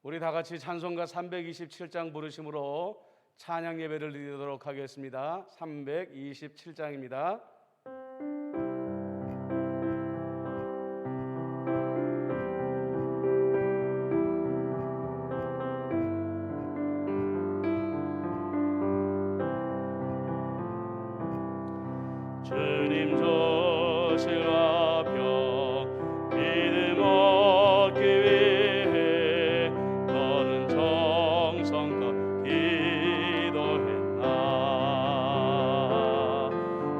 우리 다 같이 찬송가 327장 부르심으로 찬양 예배를 드리도록 하겠습니다. 327장입니다. 주님 조실과 병 믿음 얻기 위해 너는 정성껏 기도했나.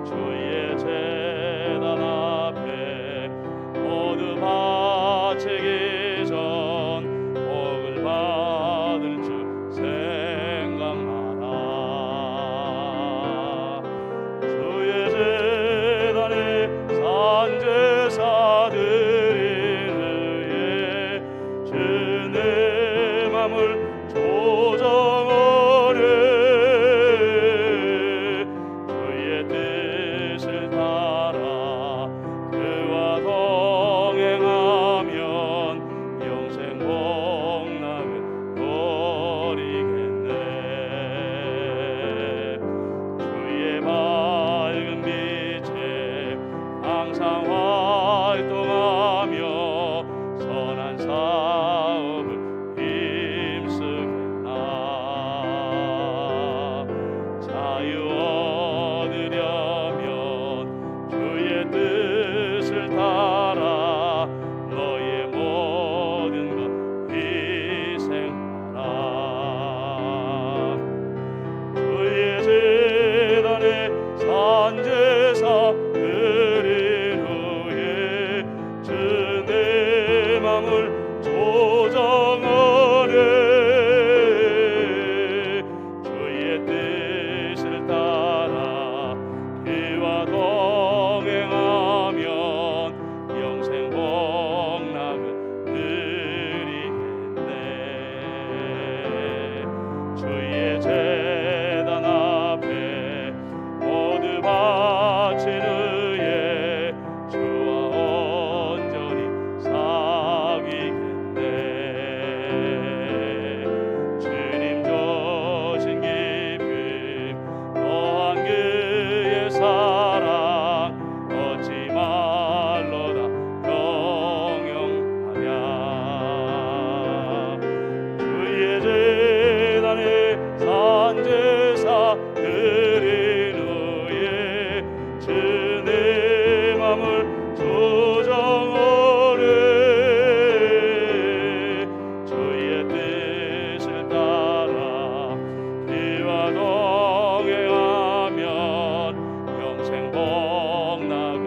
주의 제단 앞에 모두 바치기 전 복을 받을 줄 생각하라. 주의 제단에 산제사들을 위해 주 내 맘을 조정하래. 주의 뜻을 따라 그와 동행하면 영생 복락을 누리겠네. 주의 밝은 빛에 항상 활동하며 선한 사업을 힘쓰겠나. 자유 얻으려면 주의 뜻을 따라 너의 모든 것 희생하라. 주의 제단에 산제사 드린 후에 주 내 맘을 조정하래. 주의 뜻을 따라 그와 동행하면 영생 복락을 누리겠네. 주의 제단 앞에 모두 바친 후에 주와 온전히 사귀겠네. 주님 주신 기쁨 또한 그의 사랑 얻지 말로다 영영하랴. 주의 제단에 산제사 드린 후에 주 내 맘을 조정하래. 주의 뜻을 따라 그와 동행하면 영생 복락을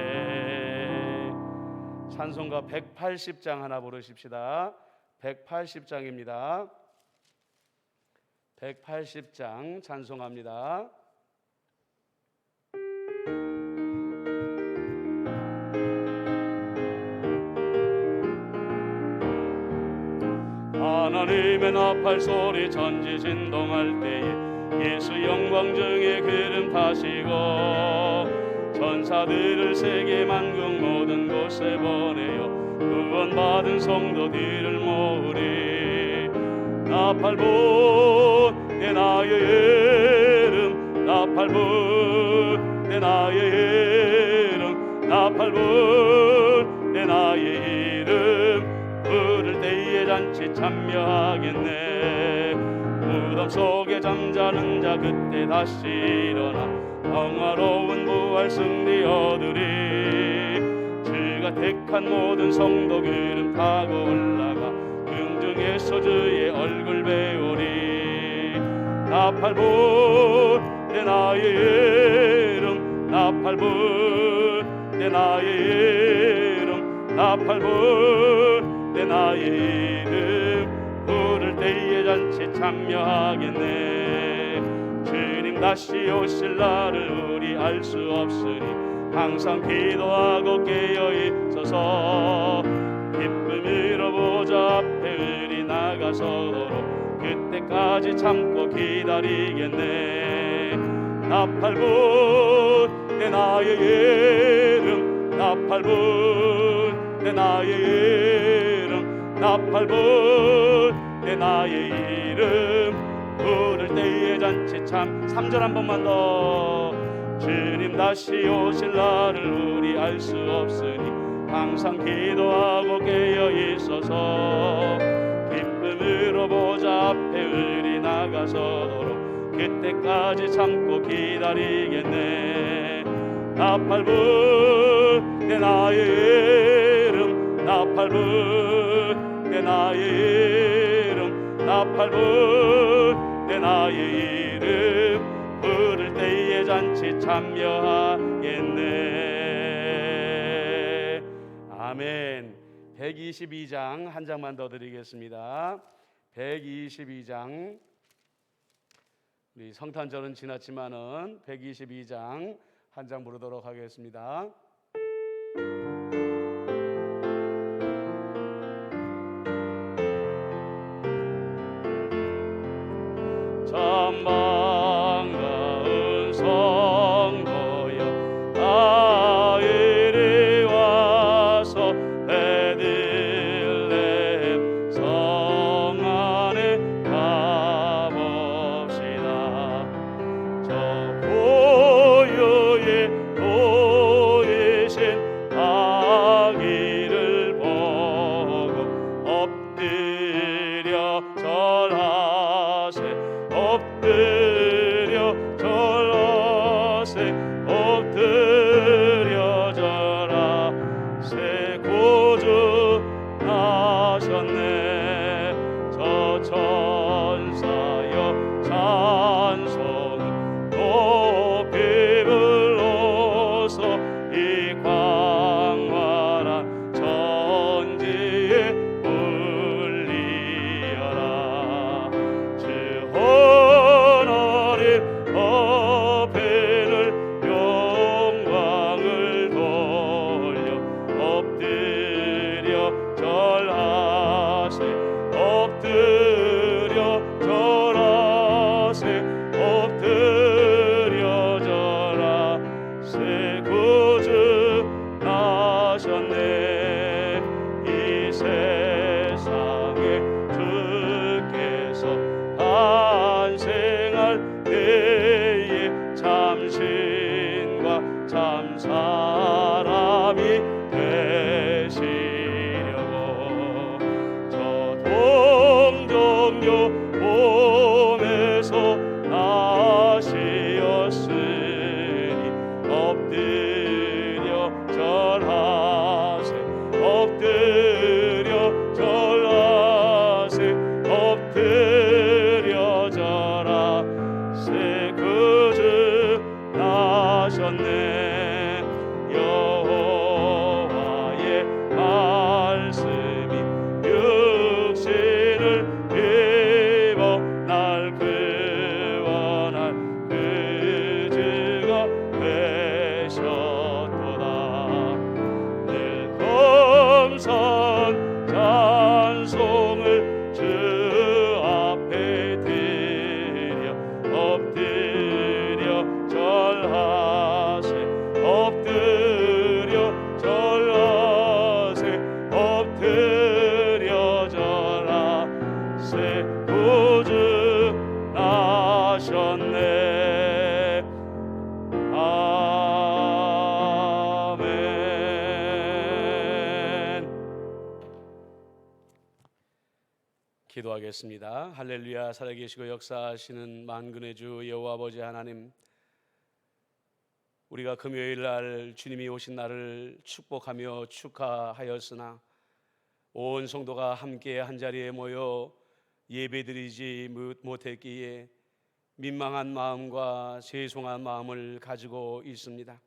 누리겠네. 찬송가 180장 하나 부르십시다. 180장입니다. 180장 찬송합니다. 하나님의 나팔 소리 천지 진동할 때에 예수 영광 중에 기름 타시고 전사들을 세계 만국 모든 곳에 보내어 구원받은 성도들을 모으리. 나팔 불 때 나의 이름, 나팔 불 때 나의 이름, 나팔 불 때 나의 이름 부를 때에 잔치 참여하겠네. 무덤 속에 잠자는 자 그때 다시 일어나 평화로운 부활 승리 얻으리. 주가 택한 모든 성도 기름 타고 올라가 궁중에서 주의 얼굴 배우리. 나팔 불 때 나의 이름, 나팔 불 때 나의 이름, 나팔 불 때 나의 이름 부를 때에 잔치 참여하겠네. 주님 다시 오실 날을 우리 알 수 없으니 항상 기도하고 깨어있어서 기쁨으로 보좌 앞에 우리 나가서도록 그때까지 참고 기다리겠네. 나팔 불 때 나의 이름, 나팔 불 때 나의 이름 나팔 불 때 나의 이름 부를 때의 잔치 참 3절 한 번만 더 주님 다시 오실 날을 우리 알 수 없으니 항상 기도하고 깨어 있어서 기쁨으로 보좌 앞에 우리 나가서도록 그때까지 참고 기다리겠네. 나팔 불 때 나의 이름 나팔 불 때 나의 이름 나팔 불 때 나의 이름 부를 때의 잔치 참여하겠네. 아멘. 122장 한 장만 더 드리겠습니다. 122장 우리 성탄절은 지났지만은 122장 한 장 부르도록 하겠습니다. 참 반가운 성도여 다 이리 와서 베들레헴 성 안에 가봅시다. 저 고요에 놓이신 아기를 보고 엎드려 절하세 엎드려 절하세 엎드려 절하세 구주 나셨네. 저 천사여 찬송 높이 불러서 이 광활한 천지에 울리어라. 주 하나님 앞에는 영광을 돌려 엎드려 절하세 엎드려 절하세 엎드려 절하세 구주 나셨네. 이 세상에 주께서 탄생할 때에 참신과 참 사람이 되시려고 저 동정녀 몸에서 나시었으니 엎드려 절하세 엎드려 절하세 엎드려 절하세 구주 나셨네. 여호와의 말씀이 육신을 입어 날 구원할 그 주가 되셨도다. 늘 감사한 찬송을 주 앞에 드려 엎드려 절하세 엎드려 절하세 엎드려 절하세 구주 나셨네. 아멘. 기도하겠습니다. 할렐루야. 살아계시고 역사하시는 만군의 주 여호와 아버지 하나님, 우리가 금요일 날 주님이 오신 날을 축복하며 축하하였으나 온 성도가 함께 한자리에 모여 예배드리지 못했기에 민망한 마음과 죄송한 마음을 가지고 있습니다.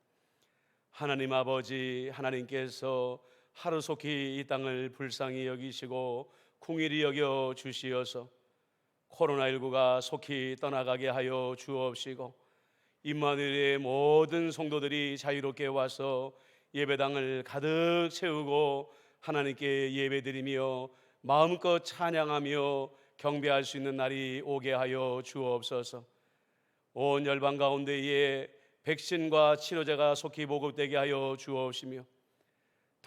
하나님 아버지, 하나님께서 하루속히 이 땅을 불쌍히 여기시고 긍휼히 여겨 주시어서 코로나19가 속히 떠나가게 하여 주옵시고 임마누엘의 모든 성도들이 자유롭게 와서 예배당을 가득 채우고 하나님께 예배드리며 마음껏 찬양하며 경배할 수 있는 날이 오게 하여 주옵소서. 온 열방 가운데에 백신과 치료제가 속히 보급되게 하여 주옵시며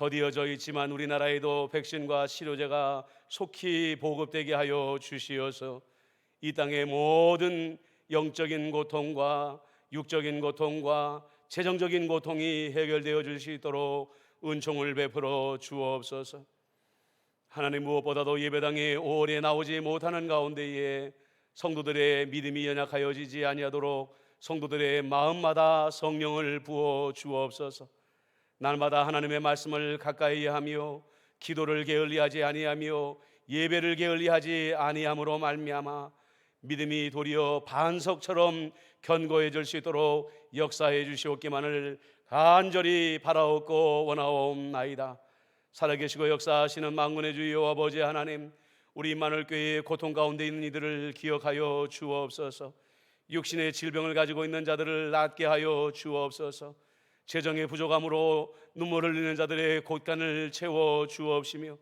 더디어져 있지만 우리나라에도 백신과 치료제가 속히 보급되게 하여 주시어서 이 땅의 모든 영적인 고통과 육적인 고통과 재정적인 고통이 해결되어 줄 수 있도록 은총을 베풀어 주옵소서. 하나님, 무엇보다도 예배당에 오래 나오지 못하는 가운데에 성도들의 믿음이 연약하여지지 아니하도록 성도들의 마음마다 성령을 부어 주옵소서. 날마다 하나님의 말씀을 가까이 하며 기도를 게을리하지 아니하며 예배를 게을리하지 아니함으로 말미암아 믿음이 도리어 반석처럼 견고해질 수 있도록 역사해 주시옵기만을 간절히 바라옵고 원하옵나이다. 살아계시고 역사하시는 만군의 주 여호와 아버지 하나님, 우리 임마누엘교회의 고통 가운데 있는 이들을 기억하여 주옵소서. 육신의 질병을 가지고 있는 자들을 낫게 하여 주옵소서. 재정의 부족함으로 눈물을 흘리는 자들의 곳간을 채워 주옵시며,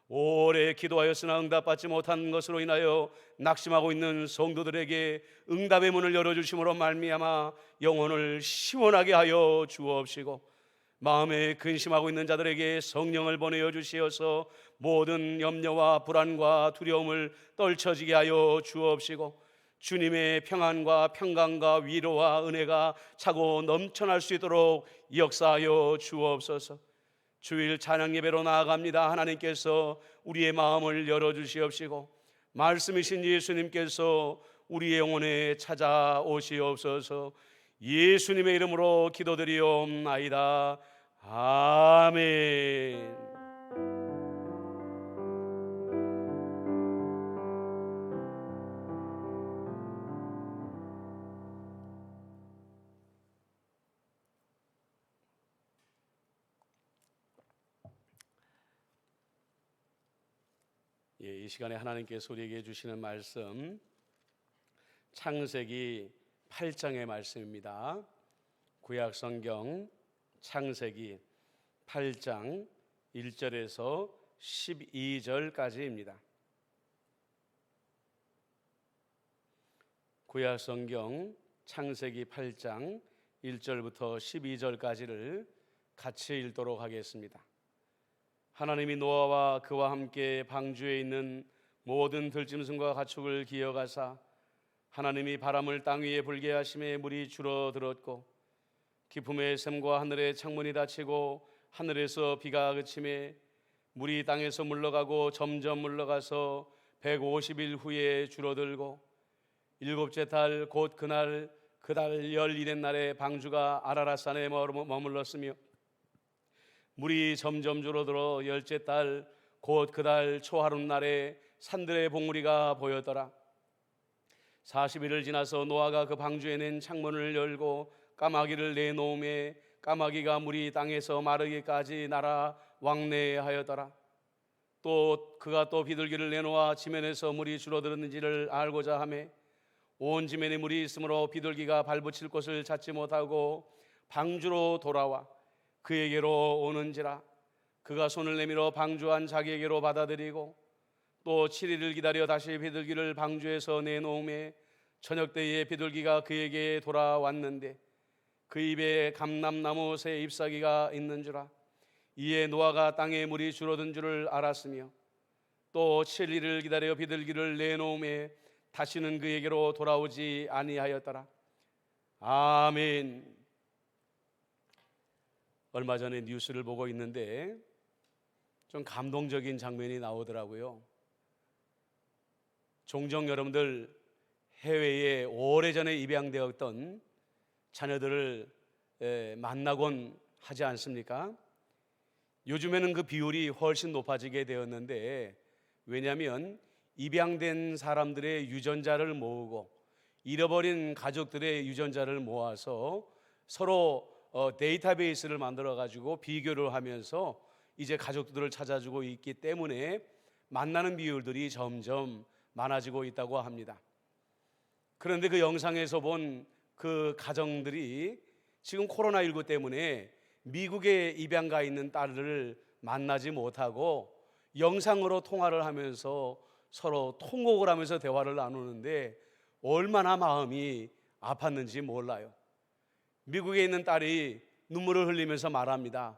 오래 기도하였으나 응답받지 못한 것으로 인하여 낙심하고 있는 성도들에게 응답의 문을 열어주심으로 말미암아 영혼을 시원하게 하여 주옵시고, 마음에 근심하고 있는 자들에게 성령을 보내어 주시어서 모든 염려와 불안과 두려움을 떨쳐지게 하여 주옵시고, 주님의 평안과 평강과 위로와 은혜가 차고 넘쳐날 수 있도록 역사하여 주옵소서. 주일 찬양 예배로 나아갑니다. 하나님께서 우리의 마음을 열어주시옵시고 말씀이신 예수님께서 우리의 영혼에 찾아오시옵소서. 예수님의 이름으로 기도드리옵나이다. 아멘. 이 시간에 하나님께서 우리에게 주시는 말씀, 창세기 8장의 말씀입니다. 구약 성경 창세기 8장 1절에서 12절까지입니다. 구약 성경 창세기 8장 1절부터 12절까지를 같이 읽도록 하겠습니다. 하나님이 노아와 그와 함께 방주에 있는 모든 들짐승과 가축을 기어가사 하나님이 바람을 땅 위에 불게 하심에 물이 줄어들었고 기품의 샘과 하늘의 창문이 닫히고 하늘에서 비가 그침에 물이 땅에서 물러가고 점점 물러가서 150일 후에 줄어들고 일곱째 달 곧 그달 11의 날에 방주가 아라랏산에 머물렀으며 물이 점점 줄어들어 열째 달 곧 그달 초하룻날에 산들의 봉우리가 보였더라. 40일을 지나서 노아가 그 방주에 낸 창문을 열고 까마귀를 내놓음에 까마귀가 물이 땅에서 마르기까지 날아 왕래하였더라. 또 그가 또 비둘기를 내놓아 지면에서 물이 줄어들었는지를 알고자 하매 온 지면에 물이 있으므로 비둘기가 발붙일 곳을 찾지 못하고 방주로 돌아와 그에게로 오는지라. 그가 손을 내밀어 방주한 자기에게로 받아들이고 또 7일을 기다려 다시 비둘기를 방주에서 내놓음에 저녁 때에 비둘기가 그에게 돌아왔는데 그 입에 감람나무 새 잎사귀가 있는지라. 이에 노아가 땅에 물이 줄어든 줄을 알았으며 또 7일을 기다려 비둘기를 내놓음에 다시는 그에게로 돌아오지 아니하였더라. 아멘. 얼마 전에 뉴스를 보고 있는데 좀 감동적인 장면이 나오더라고요. 종종 여러분들 해외에 오래전에 입양되었던 자녀들을 만나곤 하지 않습니까? 요즘에는 그 비율이 훨씬 높아지게 되었는데, 왜냐하면 입양된 사람들의 유전자를 모으고 잃어버린 가족들의 유전자를 모아서 서로 데이터베이스를 만들어 가지고 비교를 하면서 이제 가족들을 찾아주고 있기 때문에 만나는 비율들이 점점 많아지고 있다고 합니다. 그런데 그 영상에서 본 그 가정들이 지금 코로나19 때문에 미국에 입양가 있는 딸을 만나지 못하고 영상으로 통화를 하면서 서로 통곡을 하면서 대화를 나누는데 얼마나 마음이 아팠는지 몰라요. 미국에 있는 딸이 눈물을 흘리면서 말합니다.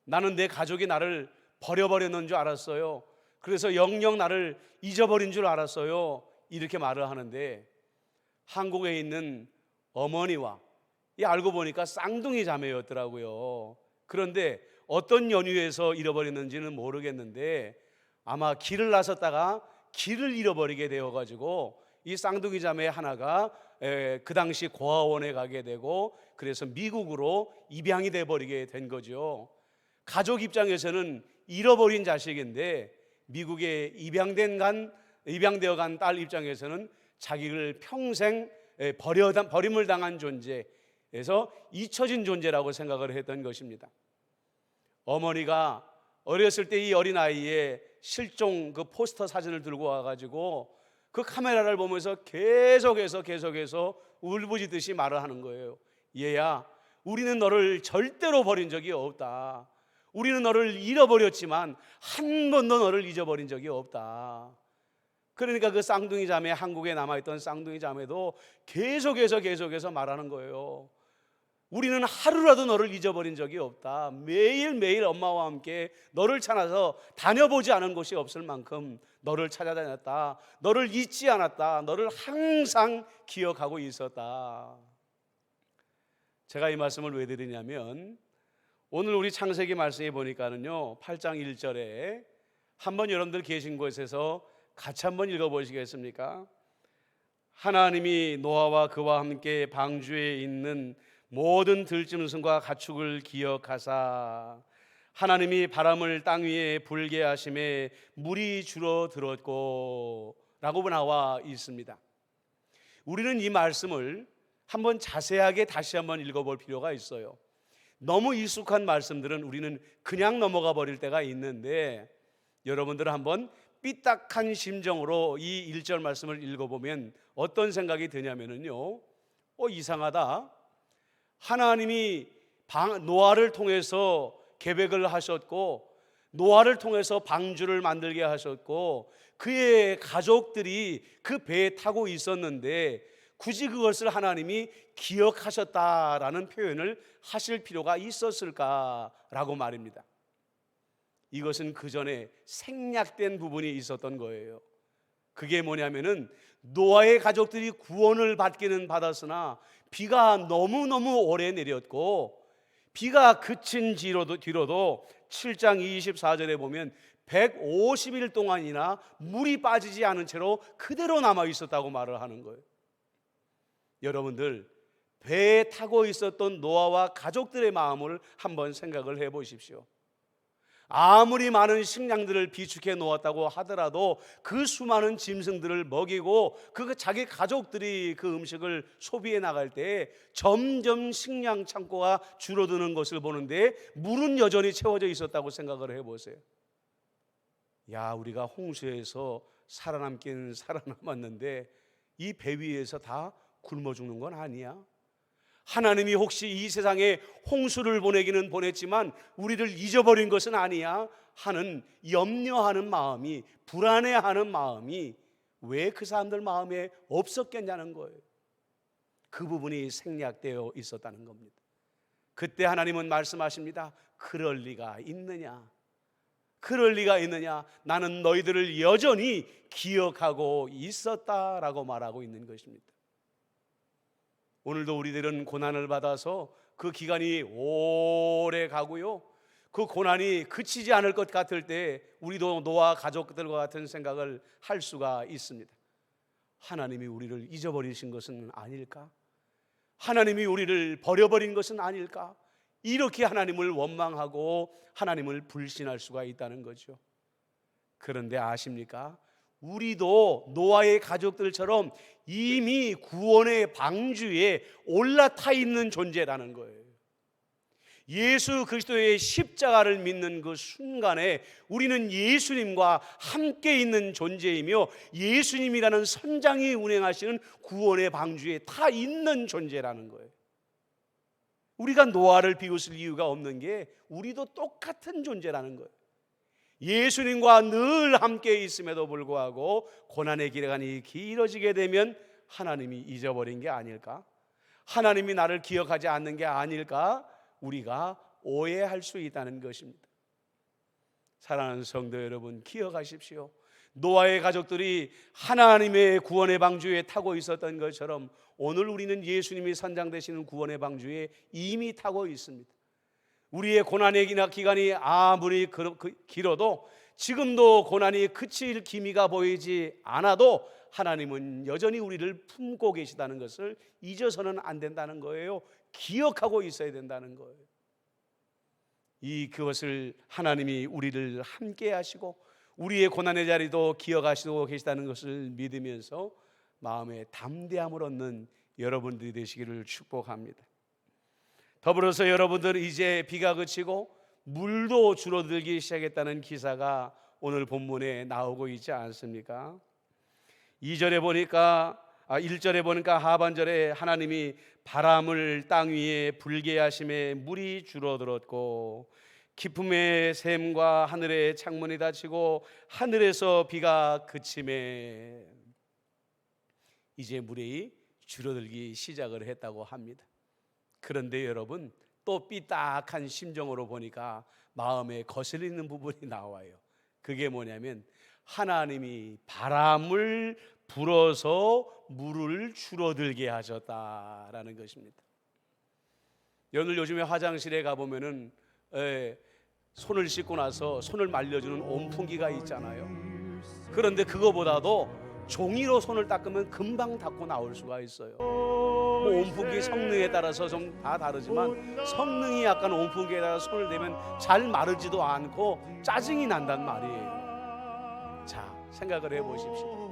나는 내 가족이 나를 버려버렸는 줄 알았어요. 그래서 영영 나를 잊어버린 줄 알았어요. 이렇게 말을 하는데, 한국에 있는 어머니와 알고 보니까 쌍둥이 자매였더라고요. 그런데 어떤 연유에서 잃어버렸는지는 모르겠는데 아마 길을 나섰다가 길을 잃어버리게 되어가지고 이 쌍둥이 자매 하나가 그 당시 고아원에 가게 되고, 그래서 미국으로 입양이 돼버리게 된 거죠. 가족 입장에서는 잃어버린 자식인데 미국에 입양되어 간 딸 입장에서는 자기를 평생 버림을 당한 존재에서 잊혀진 존재라고 생각을 했던 것입니다. 어머니가 어렸을 때 이 어린아이의 실종 그 포스터 사진을 들고 와가지고 그 카메라를 보면서 계속해서 울부짖듯이 말을 하는 거예요. 얘야, 우리는 너를 절대로 버린 적이 없다. 우리는 너를 잃어버렸지만 한 번도 너를 잊어버린 적이 없다. 그러니까 그 쌍둥이 자매, 한국에 남아있던 쌍둥이 자매도 계속해서 말하는 거예요. 우리는 하루라도 너를 잊어버린 적이 없다. 매일매일 엄마와 함께 너를 찾아서 다녀보지 않은 곳이 없을 만큼 너를 찾아다녔다. 너를 잊지 않았다. 너를 항상 기억하고 있었다. 제가 이 말씀을 왜 드리냐면, 오늘 우리 창세기 말씀에 보니까는요 8장 1절에 한번 여러분들 계신 곳에서 같이 한번 읽어보시겠습니까? 하나님이 노아와 그와 함께 방주에 있는 모든 들짐승과 가축을 기억하사 하나님이 바람을 땅 위에 불게 하심에 물이 줄어들었고 라고 나와 있습니다. 우리는 이 말씀을 한번 자세하게 다시 한번 읽어볼 필요가 있어요. 너무 익숙한 말씀들은 우리는 그냥 넘어가 버릴 때가 있는데, 여러분들 한번 삐딱한 심정으로 이 1절 말씀을 읽어보면 어떤 생각이 드냐면요, 이상하다. 하나님이 노아를 통해서 계획을 하셨고, 노아를 통해서 방주를 만들게 하셨고, 그의 가족들이 그 배에 타고 있었는데 굳이 그것을 하나님이 기억하셨다라는 표현을 하실 필요가 있었을까라고 말입니다. 이것은 그 전에 생략된 부분이 있었던 거예요. 그게 뭐냐면은 노아의 가족들이 구원을 받기는 받았으나 비가 너무너무 오래 내렸고, 비가 그친 뒤로도 7장 24절에 보면 150일 동안이나 물이 빠지지 않은 채로 그대로 남아 있었다고 말을 하는 거예요. 여러분들, 배에 타고 있었던 노아와 가족들의 마음을 한번 생각을 해 보십시오. 아무리 많은 식량들을 비축해 놓았다고 하더라도 그 수많은 짐승들을 먹이고 그 자기 가족들이 그 음식을 소비해 나갈 때 점점 식량 창고가 줄어드는 것을 보는데 물은 여전히 채워져 있었다고 생각을 해보세요. 야, 우리가 홍수에서 살아남긴 살아남았는데 이 배 위에서 다 굶어 죽는 건 아니야? 하나님이 혹시 이 세상에 홍수를 보내기는 보냈지만 우리를 잊어버린 것은 아니야 하는 염려하는 마음이, 불안해하는 마음이 왜 그 사람들 마음에 없었겠냐는 거예요. 그 부분이 생략되어 있었다는 겁니다. 그때 하나님은 말씀하십니다. 그럴 리가 있느냐? 그럴 리가 있느냐? 나는 너희들을 여전히 기억하고 있었다라고 말하고 있는 것입니다. 오늘도 우리들은 고난을 받아서 그 기간이 오래 가고요, 그 고난이 그치지 않을 것 같을 때 우리도 노아 가족들과 같은 생각을 할 수가 있습니다. 하나님이 우리를 잊어버리신 것은 아닐까? 하나님이 우리를 버려버린 것은 아닐까? 이렇게 하나님을 원망하고 하나님을 불신할 수가 있다는 거죠. 그런데 아십니까? 우리도 노아의 가족들처럼 이미 구원의 방주에 올라타 있는 존재라는 거예요. 예수 그리스도의 십자가를 믿는 그 순간에 우리는 예수님과 함께 있는 존재이며 예수님이라는 선장이 운행하시는 구원의 방주에 타 있는 존재라는 거예요. 우리가 노아를 비웃을 이유가 없는 게 우리도 똑같은 존재라는 거예요. 예수님과 늘 함께 있음에도 불구하고 고난의 기간이 길어지게 되면 하나님이 잊어버린 게 아닐까? 하나님이 나를 기억하지 않는 게 아닐까? 우리가 오해할 수 있다는 것입니다. 사랑하는 성도 여러분, 기억하십시오. 노아의 가족들이 하나님의 구원의 방주에 타고 있었던 것처럼 오늘 우리는 예수님이 선장되시는 구원의 방주에 이미 타고 있습니다. 우리의 고난의 기간이 아무리 길어도 지금도 고난이 그칠 기미가 보이지 않아도 하나님은 여전히 우리를 품고 계시다는 것을 잊어서는 안 된다는 거예요. 기억하고 있어야 된다는 거예요. 그것을 하나님이 우리를 함께 하시고 우리의 고난의 자리도 기억하시고 계시다는 것을 믿으면서 마음의 담대함을 얻는 여러분들이 되시기를 축복합니다. 더불어서 여러분들, 이제 비가 그치고 물도 줄어들기 시작했다는 기사가 오늘 본문에 나오고 있지 않습니까? 1절에 보니까 하반절에 하나님이 바람을 땅 위에 불게 하심에 물이 줄어들었고 기품의 샘과 하늘의 창문이 닫히고 하늘에서 비가 그침에 이제 물이 줄어들기 시작을 했다고 합니다. 그런데 여러분, 또 삐딱한 심정으로 보니까 마음에 거슬리는 부분이 나와요. 그게 뭐냐면 하나님이 바람을 불어서 물을 줄어들게 하셨다라는 것입니다. 오늘 요즘에 화장실에 가보면은 손을 씻고 나서 손을 말려주는 온풍기가 있잖아요. 그런데 그거보다도 종이로 손을 닦으면 금방 닦고 나올 수가 있어요. 온풍기 성능에 따라서 좀 다 다르지만 성능이 약간 온풍기에다가 손을 대면 잘 마르지도 않고 짜증이 난단 말이에요. 자, 생각을 해보십시오.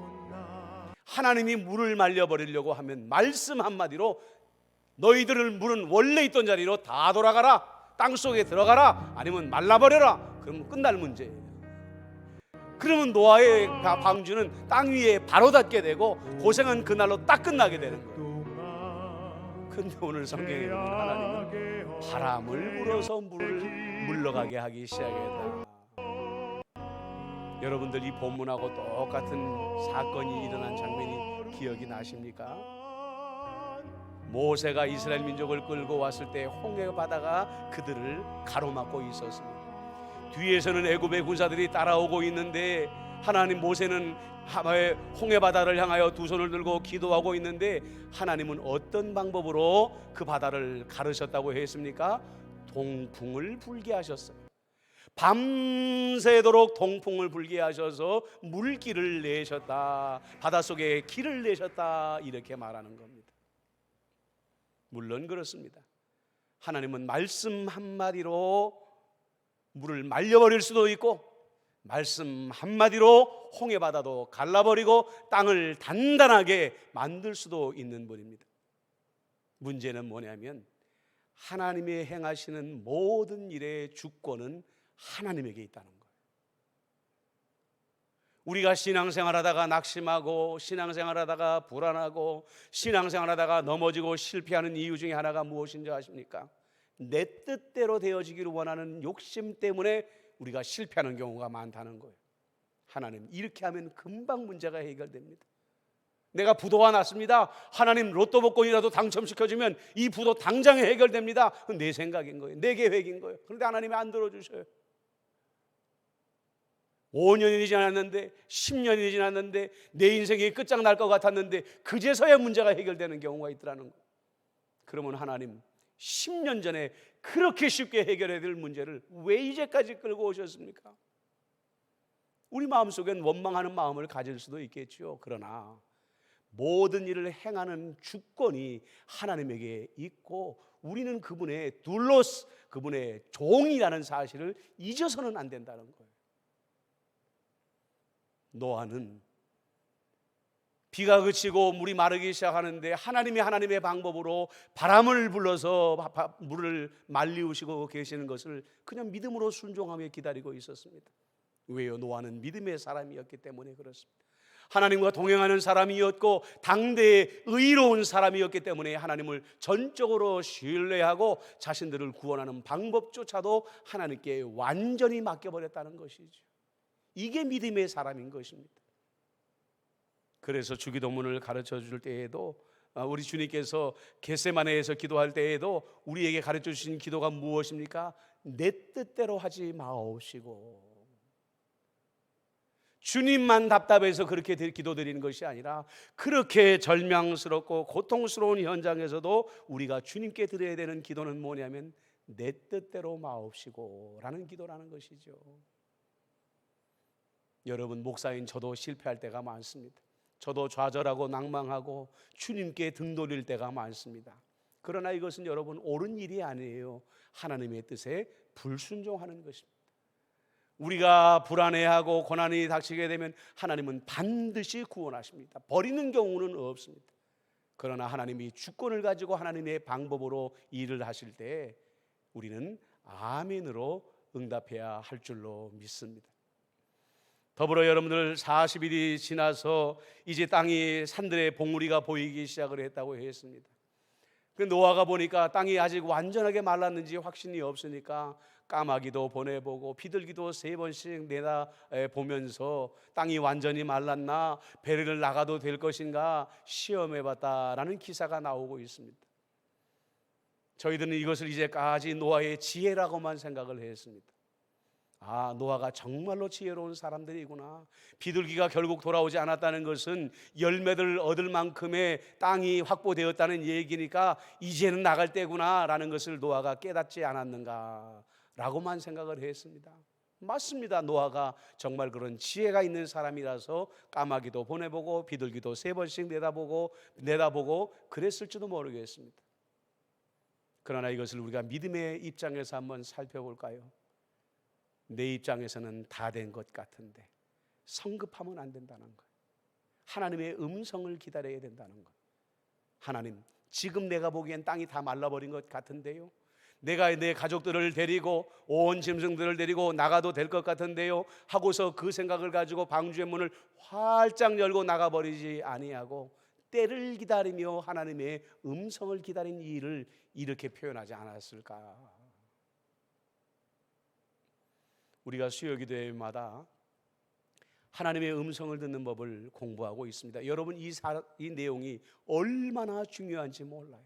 하나님이 물을 말려버리려고 하면 말씀 한마디로 너희들을 물은 원래 있던 자리로 다 돌아가라, 땅속에 들어가라, 아니면 말라버려라. 그러면 끝날 문제예요. 그러면 노아의 방주는 땅 위에 바로 닿게 되고 고생은 그날로 딱 끝나게 되는 거예요. 근데 오늘 성경에 보면 하나님은 바람을 불어서 물을 물러가게 하기 시작했다. 여러분들, 이 본문하고 똑같은 사건이 일어난 장면이 기억이 나십니까? 모세가 이스라엘 민족을 끌고 왔을 때 홍해 바다가 그들을 가로막고 있었습니다. 뒤에서는 애굽의 군사들이 따라오고 있는데 하나님, 모세는 홍해 바다를 향하여 두 손을 들고 기도하고 있는데 하나님은 어떤 방법으로 그 바다를 가르셨다고 했습니까? 동풍을 불게 하셨어요. 밤새도록 동풍을 불게 하셔서 물길을 내셨다, 바닷속에 길을 내셨다, 이렇게 말하는 겁니다. 물론 그렇습니다. 하나님은 말씀 한마디로 물을 말려버릴 수도 있고 말씀 한마디로 홍해바다도 갈라버리고 땅을 단단하게 만들 수도 있는 분입니다. 문제는 뭐냐면 하나님이 행하시는 모든 일의 주권은 하나님에게 있다는 거예요. 우리가 신앙생활하다가 낙심하고 신앙생활하다가 불안하고 신앙생활하다가 넘어지고 실패하는 이유 중에 하나가 무엇인지 아십니까? 내 뜻대로 되어지기를 원하는 욕심 때문에 우리가 실패하는 경우가 많다는 거예요. 하나님, 이렇게 하면 금방 문제가 해결됩니다. 내가 부도가 났습니다. 하나님, 로또 복권이라도 당첨시켜주면 이 부도 당장에 해결됩니다. 그건 내 생각인 거예요. 내 계획인 거예요. 그런데 하나님이 안 들어주셔요. 5년이 지났는데 10년이 지났는데 내 인생이 끝장날 것 같았는데 그제서야 문제가 해결되는 경우가 있더라는 거예요. 그러면 하나님, 10년 전에 그렇게 쉽게 해결해야 될 문제를 왜 이제까지 끌고 오셨습니까? 우리 마음속엔 원망하는 마음을 가질 수도 있겠죠. 그러나 모든 일을 행하는 주권이 하나님에게 있고 우리는 그분의 둘로스, 그분의 종이라는 사실을 잊어서는 안 된다는 거예요. 노아는 비가 그치고 물이 마르기 시작하는데 하나님의 방법으로 바람을 불러서 물을 말리우시고 계시는 것을 그냥 믿음으로 순종하며 기다리고 있었습니다. 왜요? 노아는 믿음의 사람이었기 때문에 그렇습니다. 하나님과 동행하는 사람이었고 당대의 의로운 사람이었기 때문에 하나님을 전적으로 신뢰하고 자신들을 구원하는 방법조차도 하나님께 완전히 맡겨버렸다는 것이죠. 이게 믿음의 사람인 것입니다. 그래서 주기도문을 가르쳐 줄 때에도 우리 주님께서 겟세마네에서 기도할 때에도 우리에게 가르쳐 주신 기도가 무엇입니까? 내 뜻대로 하지 마옵시고. 주님만 답답해서 그렇게 기도드리는 것이 아니라 그렇게 절망스럽고 고통스러운 현장에서도 우리가 주님께 드려야 되는 기도는 뭐냐면 내 뜻대로 마옵시고 라는 기도라는 것이죠. 여러분, 목사인 저도 실패할 때가 많습니다. 저도 좌절하고 낭망하고 주님께 등 돌릴 때가 많습니다. 그러나 이것은 여러분 옳은 일이 아니에요. 하나님의 뜻에 불순종하는 것입니다. 우리가 불안해하고 고난이 닥치게 되면 하나님은 반드시 구원하십니다. 버리는 경우는 없습니다. 그러나 하나님이 주권을 가지고 하나님의 방법으로 일을 하실 때 우리는 아멘으로 응답해야 할 줄로 믿습니다. 더불어 여러분들 40일이 지나서 이제 땅이 산들의 봉우리가 보이기 시작을 했다고 했습니다. 그 노아가 보니까 땅이 아직 완전하게 말랐는지 확신이 없으니까 까마귀도 보내보고 비둘기도 3번씩 내다보면서 땅이 완전히 말랐나, 배를 나가도 될 것인가 시험해봤다라는 기사가 나오고 있습니다. 저희들은 이것을 이제까지 노아의 지혜라고만 생각을 했습니다. 노아가 정말로 지혜로운 사람들이구나. 비둘기가 결국 돌아오지 않았다는 것은 열매를 얻을 만큼의 땅이 확보되었다는 얘기니까 이제는 나갈 때구나 라는 것을 노아가 깨닫지 않았는가 라고만 생각을 했습니다. 맞습니다. 노아가 정말 그런 지혜가 있는 사람이라서 까마귀도 보내보고 비둘기도 3번씩 내다보고 그랬을지도 모르겠습니다. 그러나 이것을 우리가 믿음의 입장에서 한번 살펴볼까요? 내 입장에서는 다 된 것 같은데 성급하면 안 된다는 거예요. 하나님의 음성을 기다려야 된다는 거예요. 하나님, 지금 내가 보기엔 땅이 다 말라버린 것 같은데요, 내가 내 가족들을 데리고 온 짐승들을 데리고 나가도 될 것 같은데요 하고서 그 생각을 가지고 방주의 문을 활짝 열고 나가버리지 아니하고 때를 기다리며 하나님의 음성을 기다린 일을 이렇게 표현하지 않았을까? 우리가 수요기도회마다 하나님의 음성을 듣는 법을 공부하고 있습니다. 여러분, 이 내용이 얼마나 중요한지 몰라요.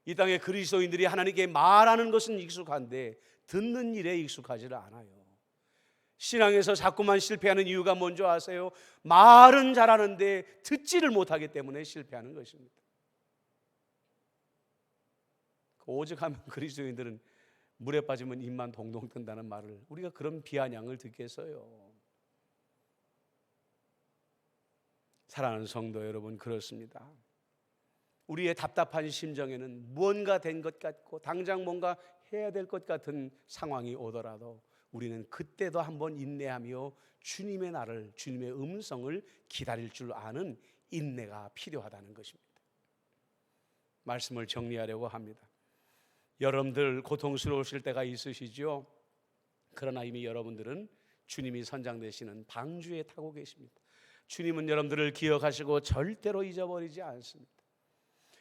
이 땅의 그리스도인들이 하나님께 말하는 것은 익숙한데 듣는 일에 익숙하지를 않아요. 신앙에서 자꾸만 실패하는 이유가 뭔지 아세요? 말은 잘하는데 듣지를 못하기 때문에 실패하는 것입니다. 오죽하면 그리스도인들은 물에 빠지면 입만 동동 뜬다는 말을, 우리가 그런 비아냥을 듣겠어요? 사랑하는 성도 여러분, 그렇습니다. 우리의 답답한 심정에는 무언가 된 것 같고 당장 뭔가 해야 될 것 같은 상황이 오더라도 우리는 그때도 한번 인내하며 주님의 날을, 주님의 음성을 기다릴 줄 아는 인내가 필요하다는 것입니다. 말씀을 정리하려고 합니다. 여러분들 고통스러우실 때가 있으시죠? 그러나 이미 여러분들은 주님이 선장되시는 방주에 타고 계십니다. 주님은 여러분들을 기억하시고 절대로 잊어버리지 않습니다.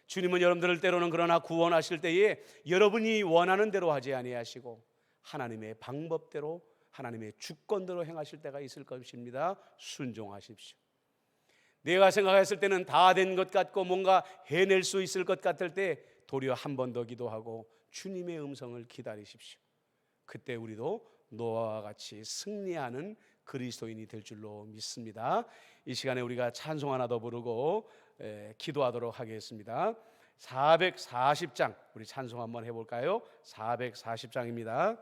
주님은 여러분들을 때로는 그러나 구원하실 때에 여러분이 원하는 대로 하지 아니하시고 하나님의 방법대로, 하나님의 주권대로 행하실 때가 있을 것입니다. 순종하십시오. 내가 생각했을 때는 다 된 것 같고 뭔가 해낼 수 있을 것 같을 때 도리어 한 번 더 기도하고 주님의 음성을 기다리십시오. 그때 우리도 노아와 같이 승리하는 그리스도인이 될 줄로 믿습니다. 이 시간에 우리가 찬송 하나 더 부르고 기도하도록 하겠습니다. 440장 우리 찬송 한번 해볼까요? 440장입니다.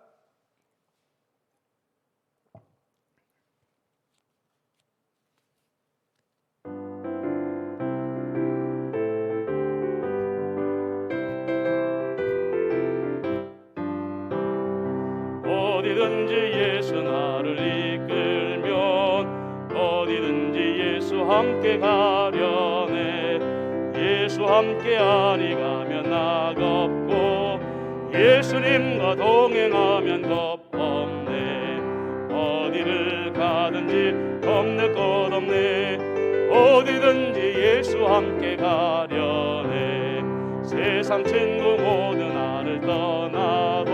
어디든지 예수 나를 이끌면 어디든지 예수 함께 가려네. 예수 함께 아니 가면 나겁고 예수님과 동행하면 겁 없네. 어디를 가든지 겁낼 것 없네. 어디든지 예수 함께 가려네. 세상 친구 모두 나를 떠나도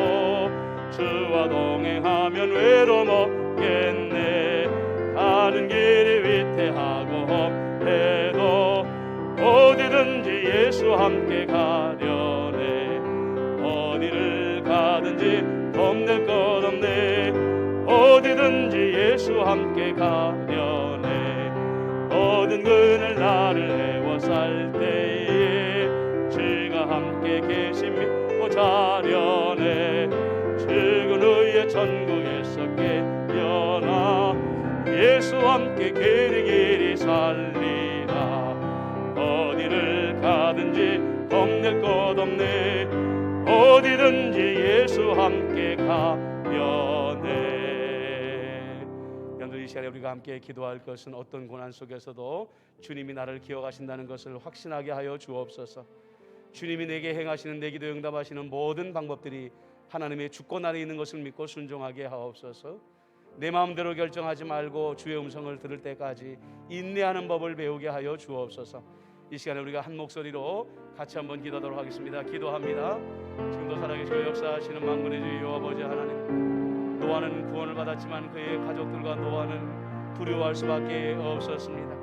주와 동행하면 외로움 없겠네. 가는 길이 위태하고 험해도 어디든 어디든지 예수 함께 가려네. 모든 그늘 나를 애워 살 때에 주가 함께 계심 믿고 자려네. 죽은 후에 천국에서 깨어나 예수 함께 길이 살리라. 어디를 가든지 겁낼 것 없네. 어디든지 예수 함께 가려네. 여러분, 이 시간에 우리가 함께 기도할 것은 어떤 고난 속에서도 주님이 나를 기억하신다는 것을 확신하게 하여 주옵소서. 주님이 내게 행하시는, 내 기도에 응답하시는 모든 방법들이 하나님의 주권 아래 있는 것을 믿고 순종하게 하옵소서. 내 마음대로 결정하지 말고 주의 음성을 들을 때까지 인내하는 법을 배우게 하여 주옵소서. 이 시간에 우리가 한 목소리로 같이 한번 기도하도록 하겠습니다. 기도합니다. 지금도 살아계시고 역사하시는 만군의 주 여호와 아버지 하나님, 노아는 구원을 받았지만 그의 가족들과 노아는 두려워할 수밖에 없었습니다.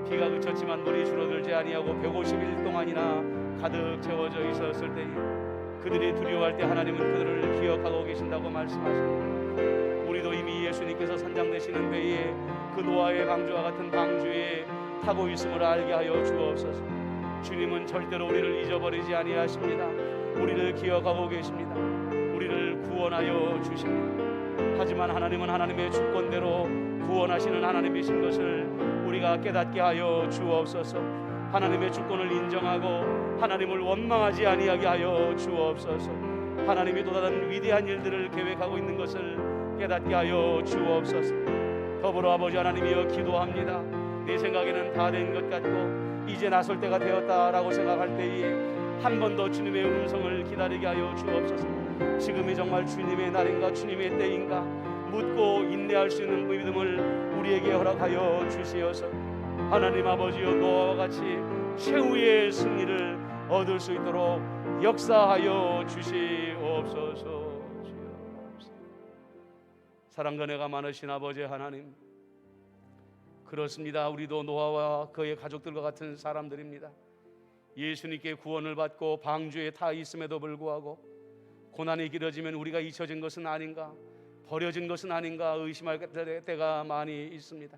비가 그쳤지만 물이 줄어들지 아니하고 150일 동안이나 가득 채워져 있었을 때에 그들이 두려워할 때 하나님은 그들을 기억하고 계신다고 말씀하십니다. 우리도 이미 예수님께서 선장되시는 회에 그 노아의 방주와 같은 방주에 타고 있음을 알게 하여 주옵소서. 주님은 절대로 우리를 잊어버리지 아니하십니다. 우리를 기억하고 계십니다. 우리를 구원하여 주십니다. 하지만 하나님은 하나님의 주권대로 구원하시는 하나님이신 것을 우리가 깨닫게 하여 주옵소서. 하나님의 주권을 인정하고 하나님을 원망하지 아니하게 하여 주옵소서. 하나님이 또 다른 위대한 일들을 계획하고 있는 것을 깨닫게 하여 주옵소서. 더불어 아버지 하나님이여 기도합니다. 내 생각에는 다 된 것 같고 이제 나설 때가 되었다라고 생각할 때에 한 번 더 주님의 음성을 기다리게 하여 주옵소서. 지금이 정말 주님의 날인가 주님의 때인가 묻고 인내할 수 있는 믿음을 우리에게 허락하여 주시어서 하나님 아버지여 노아와 같이 최후의 승리를 얻을 수 있도록 역사하여 주시옵소서. 사랑과 은혜가 많으신 아버지 하나님, 그렇습니다. 우리도 노아와 그의 가족들과 같은 사람들입니다. 예수님께 구원을 받고 방주에 타 있음에도 불구하고 고난이 길어지면 우리가 잊혀진 것은 아닌가, 버려진 것은 아닌가 의심할 때가 많이 있습니다.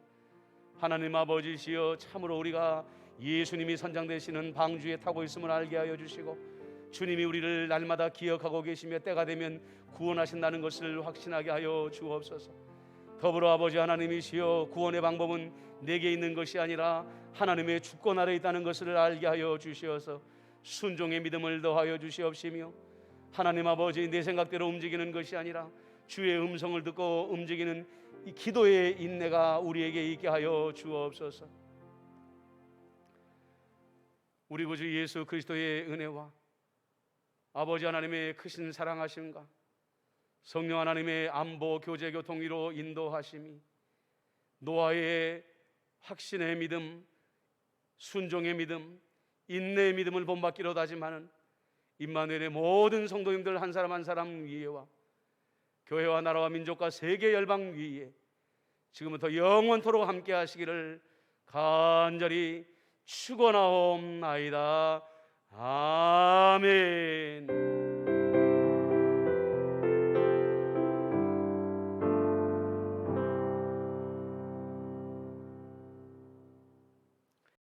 하나님 아버지시여, 참으로 우리가 예수님이 선장되시는 방주에 타고 있음을 알게 하여 주시고 주님이 우리를 날마다 기억하고 계시며 때가 되면 구원하신다는 것을 확신하게 하여 주옵소서. 더불어 아버지 하나님이시여, 구원의 방법은 내게 있는 것이 아니라 하나님의 주권 아래 있다는 것을 알게 하여 주시어서 순종의 믿음을 더하여 주시옵시며, 하나님 아버지 내 생각대로 움직이는 것이 아니라 주의 음성을 듣고 움직이는 이 기도의 인내가 우리에게 있게 하여 주옵소서. 우리 구주 예수 그리스도의 은혜와 아버지 하나님의 크신 사랑하심과 성령 하나님의 안보 교제 교통위로 인도하심이 노아의 확신의 믿음, 순종의 믿음, 인내의 믿음을 본받기로 다짐하는 임마누엘의 모든 성도님들 한 사람 한 사람 위에와 교회와 나라와 민족과 세계 열방 위에 지금부터 영원토록 함께 하시기를 간절히 축원하옵나이다. 아멘.